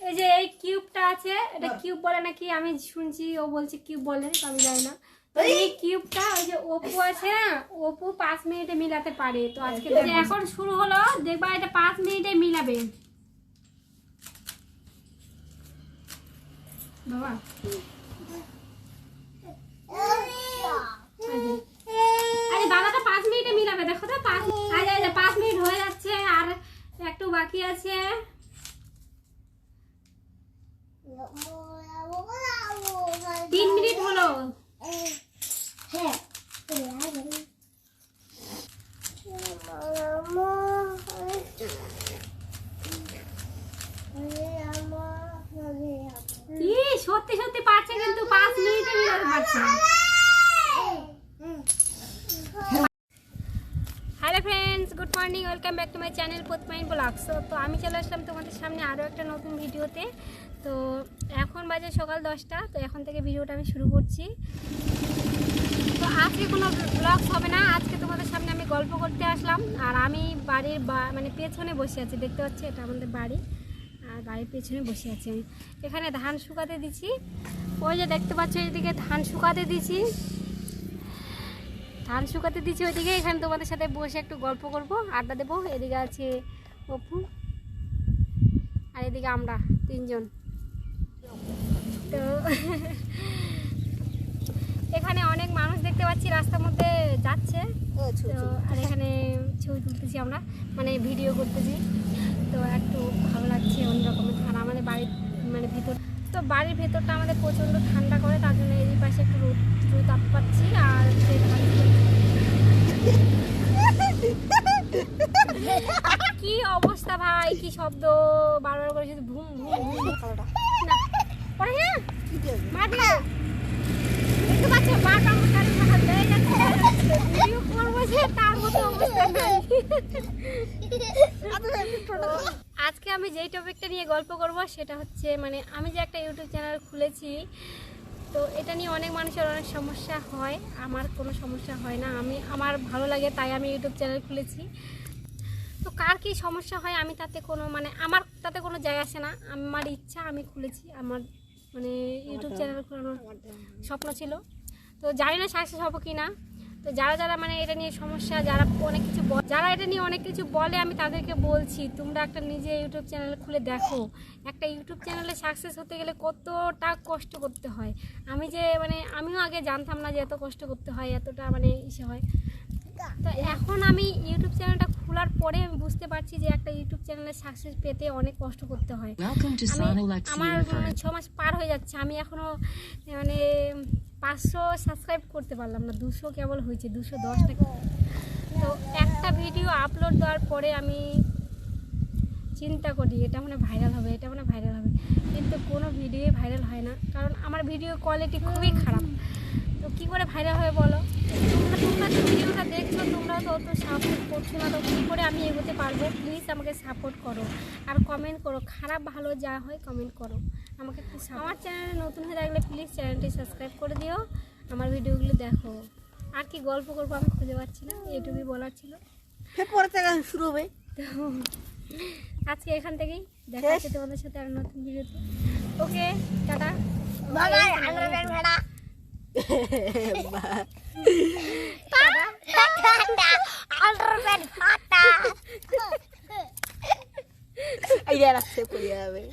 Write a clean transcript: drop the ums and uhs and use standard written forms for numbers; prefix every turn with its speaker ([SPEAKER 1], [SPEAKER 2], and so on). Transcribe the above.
[SPEAKER 1] এই যে এই কিউবটা আছে, এটা কিউব বলে নাকি আমি শুনছি, ও বলছে কিউব বলে, আমি জানি না। তো এই কিউবটা ওই যে অপু আছে না, অপু 5 মিনিটে মিলাতে পারে। তো আজকে এখন শুরু হলো, দেখবা এটা 5 মিনিটে মিলাবে বাবা। আরে দাদাটা 5 মিনিটে মিলাবে, দেখো তো 5 মিনিট হয়ে যাচ্ছে, আর একটু বাকি আছে। 3 মিনিট হলো। সত্যি সত্যি পারছে, কিন্তু 5 মিনিটে মিলাতে পারছে। Hello friends, good morning, welcome back to my channel প্রতিমাইন ব্লগস। তো আমি চলে আসলাম তোমাদের সামনে আরও একটা নতুন ভিডিওতে। তো এখন বাজে সকাল 10টা। তো এখন থেকে ভিডিওটা আমি শুরু করছি। তো আজকে কোনো ব্লগস হবে না, আজকে তোমাদের সামনে আমি গল্প করতে আসলাম। আর আমি বাড়ির মানে পেছনে বসে আছি, দেখতে পাচ্ছি এটা আমাদের বাড়ি, আর বাড়ির পেছনে বসে আছি আমি। এখানে ধান শুকাতে দিছি, ওই যে দেখতে পাচ্ছ এদিকে ধান শুকাতে দিছি, ওইদিকে। এখানে তোমাদের সাথে বসে একটু গল্প করব, আড্ডা দেবো। এদিকে আছে অপু, আর এদিকে আমরা 3 জন। তো এখানে অনেক মানুষ দেখতে পাচ্ছি রাস্তার মধ্যে যাচ্ছে। তো আর এখানে ছবি তুলতেছি আমরা, মানে ভিডিও করতেছি। তো একটু ভালো লাগছে অন্যরকমের। আর আমাদের বাড়ির মানে ভিতর, তো বাড়ির ভেতরটা আমাদের প্রচণ্ড ঠান্ডা করে, তার জন্য এই পাশে একটু রোদ তাপ পাচ্ছি। আর কি অবস্থা ভাই, কি শব্দ বারবার করে শুধু ভুম ভুম ভুম। দেখতে পাচ্ছ বারবার ভিডিও করবো যে তার মতো অবস্থা নাই। আজকে আমি যেই টপিকটা নিয়ে গল্প করব সেটা হচ্ছে, মানে আমি যে একটা ইউটিউব চ্যানেল খুলেছি, তো এটা নিয়ে অনেক মানুষের অনেক সমস্যা হয়। আমার কোনো সমস্যা হয় না, আমার ভালো লাগে তাই আমি ইউটিউব চ্যানেল খুলেছি। তো কার কী সমস্যা হয় আমি তাতে কোনো আমার তাতে কোনো যায় আসে না। আমার ইচ্ছা, আমি খুলেছি। আমার মানে ইউটিউব চ্যানেল খোলানোর স্বপ্ন ছিল। তো জানি না সাকসেস হবো কি না। তো যারা মানে এটা নিয়ে সমস্যা, যারা এটা নিয়ে অনেক কিছু বলে, আমি তাদেরকে বলছি তোমরা একটা নিজে ইউটিউব চ্যানেল খুলে দেখো। একটা ইউটিউব চ্যানেলে সাকসেস হতে গেলে কতটা কষ্ট করতে হয়। আমিও আগে জানতাম না যে এত কষ্ট করতে হয়, এতটা ইসে হয়। তো এখন আমি ইউটিউব চ্যানেলটা খোলার পরে আমি বুঝতে পারছি যে একটা ইউটিউব চ্যানেলে সাকসেস পেতে অনেক কষ্ট করতে হয়। আমার 6 মাস পার হয়ে যাচ্ছে, আমি এখনও 500 সাবস্ক্রাইব করতে পারলাম না। 200 কেবল হয়েছে, 210 টাকা। তো একটা ভিডিও আপলোড দেওয়ার পরে আমি চিন্তা করি এটা ভাইরাল হবে, কিন্তু কোনো ভিডিওই ভাইরাল হয় না, কারণ আমার ভিডিও কোয়ালিটি খুবই খারাপ। তো কী করে ভাইরাল হবে বলো? তোমরা যে ভিডিওটা দেখছো, তোমরা তো অত সাপোর্ট করছো না, তো কী করে আমি এগোতে পারবো? প্লিজ আমাকে সাপোর্ট করো, আর কমেন্ট করো, খারাপ ভালো যা হয় কমেন্ট করো আমাকে। আমার চ্যানেলে নতুন হয়ে থাকলে প্লিজ চ্যানেলটি সাবস্ক্রাইব করে দিও, আমার ভিডিওগুলো দেখো। আর কি গল্প করবো আমি খুঁজে পাচ্ছি না, এটুকুই বলার ছিল।
[SPEAKER 2] পরে থেকে শুরু হবে।
[SPEAKER 1] তো আজকে এখান থেকেই দেখা হচ্ছে তোমাদের সাথে আর নতুন ভিডিওতে। ওকে, টাটা।
[SPEAKER 2] আইডিয়া রাখছে পড়ে যাবে।